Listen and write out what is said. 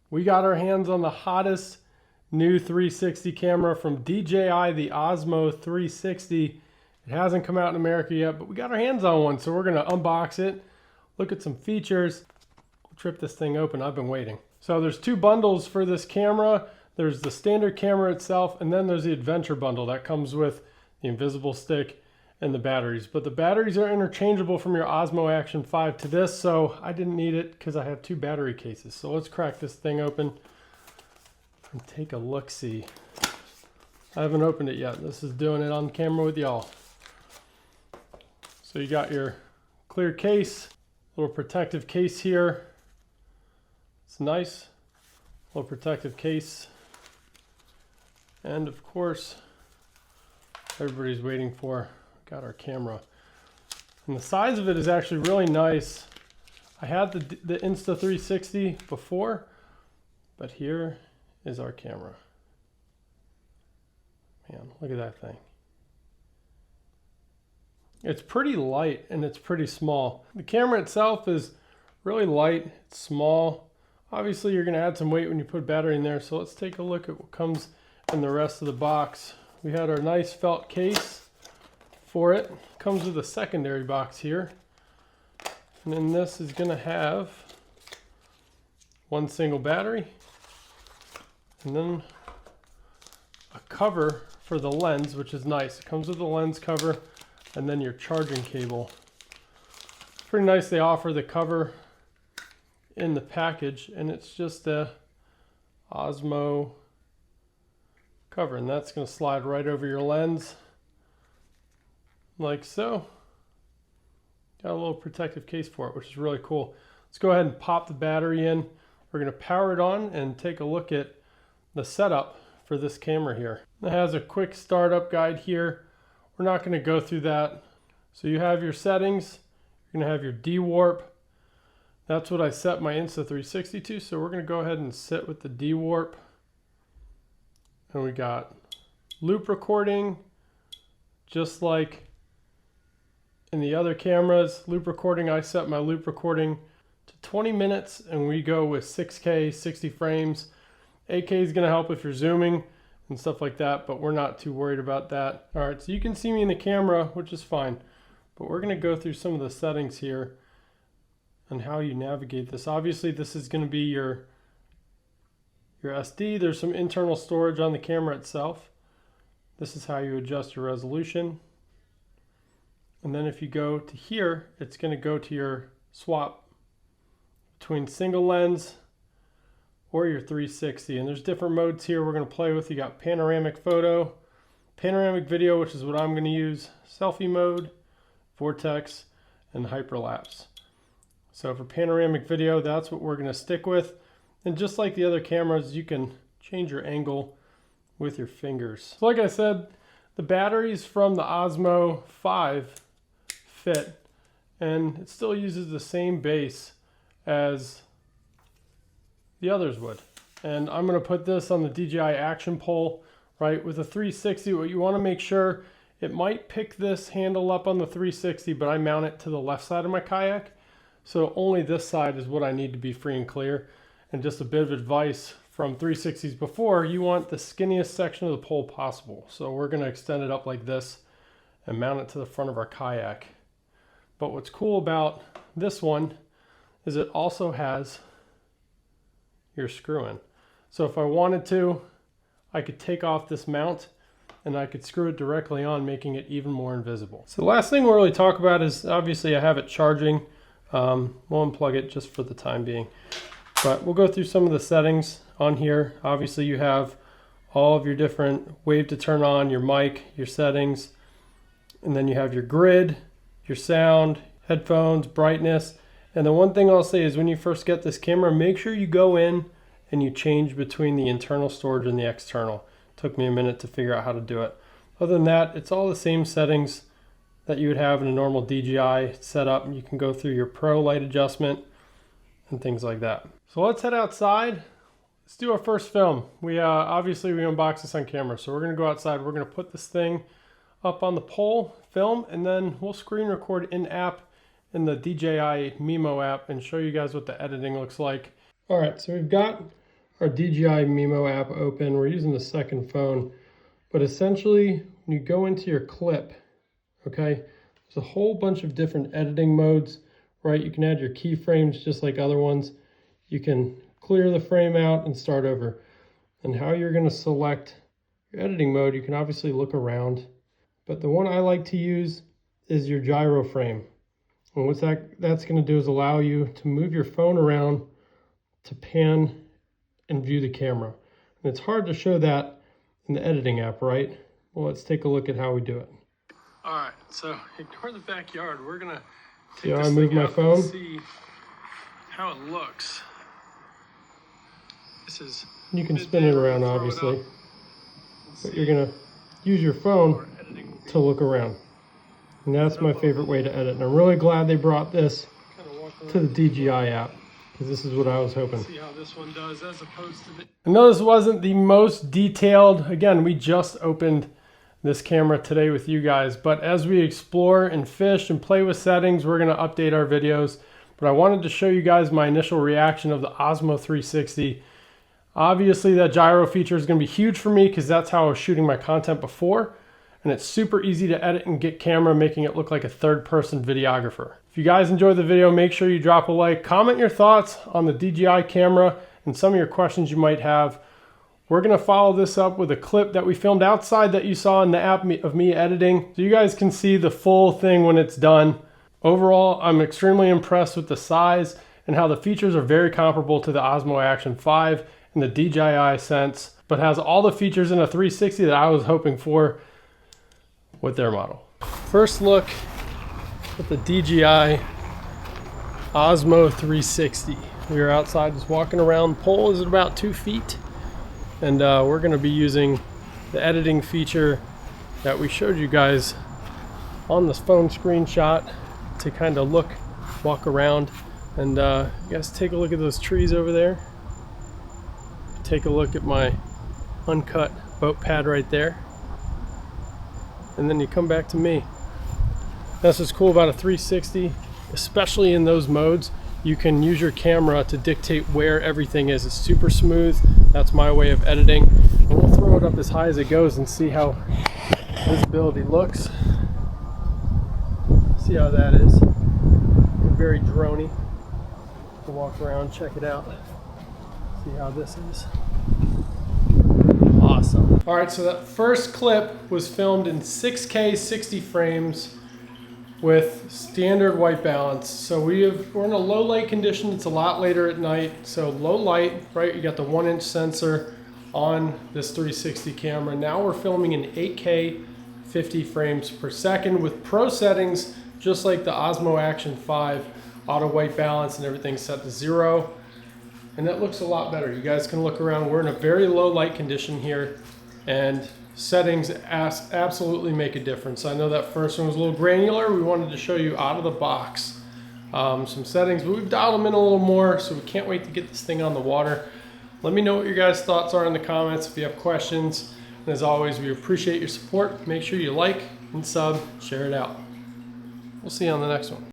We got our hands on the hottest new 360 camera from DJI, the Osmo 360. It hasn't come out in America yet, but we got our hands on one, so we're gonna unbox it, look at some features. We'll trip this thing open. I've been waiting. So there's two bundles for this camera. There's the standard camera itself, and then there's the adventure bundle that comes with the invisible stick and the batteries. But the batteries are interchangeable from your Osmo Action 5 to this, so I didn't need it because I have two battery cases. So let's crack this thing open and take a look-see. I haven't opened it yet. This is doing it on camera with y'all. So you got your clear case, little protective case here. It's nice, little protective case. And of course, everybody's waiting for, got our camera. And the size of it is actually really nice. I had the Insta360 before, but here is our camera. Man, look at that thing. It's pretty light and it's pretty small. The camera itself is really light, it's small. Obviously you're gonna add some weight when you put battery in there, so let's take a look at what comes in the rest of the box. We had our nice felt case for it. Comes with a secondary box here. And then this is gonna have one single battery and then a cover for the lens, which is nice. It comes with a lens cover and then your charging cable. Pretty nice they offer the cover in the package, and it's just a Osmo cover, and that's going to slide right over your lens like so. Got a little protective case for it, which is really cool. Let's go ahead and pop the battery in. We're going to power it on and take a look at the setup for this camera here. It has a quick startup guide here. We're not going to go through that. So you have your settings. You're going to have your D-warp. That's what I set my Insta360 to, so we're going to go ahead and sit with the D-warp. And we got loop recording, just like in the other cameras. Loop recording, I set my loop recording to 20 minutes and we go with 6K, 60 frames. 8K is going to help if you're zooming and stuff like that, but we're not too worried about that. All right, so you can see me in the camera, which is fine, but we're going to go through some of the settings here and how you navigate this. Obviously, this is going to be your SD. There's some internal storage on the camera itself. This is how you adjust your resolution. And then if you go to here, it's going to go to your swap between single lens or your 360. And there's different modes here we're going to play with. You got panoramic photo, panoramic video, which is what I'm going to use, selfie mode, vortex, and hyperlapse. So for panoramic video, that's what we're going to stick with. And just like the other cameras, you can change your angle with your fingers. So like I said, the batteries from the Osmo 5 fit, and it still uses the same base as the others would. And I'm going to put this on the DJI Action pole, right? With a 360, what you want to make sure, it might pick this handle up on the 360, but I mount it to the left side of my kayak. So only this side is what I need to be free and clear. And just a bit of advice from 360s before, you want the skinniest section of the pole possible. So we're going to extend it up like this and mount it to the front of our kayak. But what's cool about this one is it also has your screw in. So if I wanted to, I could take off this mount and I could screw it directly on, making it even more invisible. So the last thing we'll really talk about is, obviously I have it charging. We'll unplug it just for the time being. But we'll go through some of the settings on here. Obviously you have all of your different wave to turn on, your mic, your settings, and then you have your grid, your sound, headphones, brightness. And the one thing I'll say is when you first get this camera, make sure you go in and you change between the internal storage and the external. It took me a minute to figure out how to do it. Other than that, it's all the same settings that you would have in a normal DJI setup. You can go through your pro light adjustment and things like that. So let's head outside. Let's do our first film. Obviously we unboxed this on camera, so we're gonna go outside. We're gonna put this thing up on the pole, film, and then we'll screen record in app in the DJI Mimo app and show you guys what the editing looks like. All right, so we've got our DJI Mimo app open. We're using the second phone, but essentially when you go into your clip, okay, there's a whole bunch of different editing modes, right? You can add your keyframes just like other ones. You can clear the frame out and start over. And how you're going to select your editing mode, you can obviously look around, but the one I like to use is your gyro frame. And what that's going to do is allow you to move your phone around to pan and view the camera. And it's hard to show that in the editing app, right? Well, let's take a look at how we do it. All right, so ignore the backyard. We're going to take this thing out and see how it looks. This is, you can spin it around, obviously, but you're going to use your phone to look around. And that's my favorite way to edit. And I'm really glad they brought this to the DJI app, because this is what I was hoping. See how this one does as opposed to the... I know this wasn't the most detailed. Again, we just opened this camera today with you guys, but as we explore and fish and play with settings, we're going to update our videos. But I wanted to show you guys my initial reaction of the Osmo 360. Obviously that gyro feature is going to be huge for me because that's how I was shooting my content before, and it's super easy to edit and get camera, making it look like a third-person videographer. If you guys enjoyed the video, make sure you drop a like, comment your thoughts on the DJI camera and some of your questions you might have. We're going to follow this up with a clip that we filmed outside that you saw in the app of me editing, so you guys can see the full thing when it's done. Overall, I'm extremely impressed with the size and how the features are very comparable to the Osmo Action 5 and the DJI Sense, but has all the features in a 360 that I was hoping for with their model. First look at the DJI Osmo 360. We are outside just walking around. The pole is at about 2 feet, and we're going to be using the editing feature that we showed you guys on this phone screenshot to kind of walk around, and you guys take a look at those trees over there. Take a look at my uncut boat pad right there, and then you come back to me. That's what's cool about a 360, especially in those modes. You can use your camera to dictate where everything is. It's super smooth. That's my way of editing. And we'll throw it up as high as it goes and see how visibility looks. See how that is. Very droney. We'll walk around, check it out. See how this is. Awesome. All right, so that first clip was filmed in 6K 60 frames with standard white balance. So we're in a low light condition. It's a lot later at night. So low light, right? You got the 1-inch sensor on this 360 camera. Now we're filming in 8K 50 frames per second with pro settings, just like the Osmo Action 5, auto white balance and everything set to 0. And that looks a lot better. You guys can look around. We're in a very low light condition here, and settings absolutely make a difference. I know that first one was a little granular. We wanted to show you out of the box some settings, but we've dialed them in a little more, so we can't wait to get this thing on the water. Let me know what your guys' thoughts are in the comments if you have questions. And as always, we appreciate your support. Make sure you like and sub, share it out. We'll see you on the next one.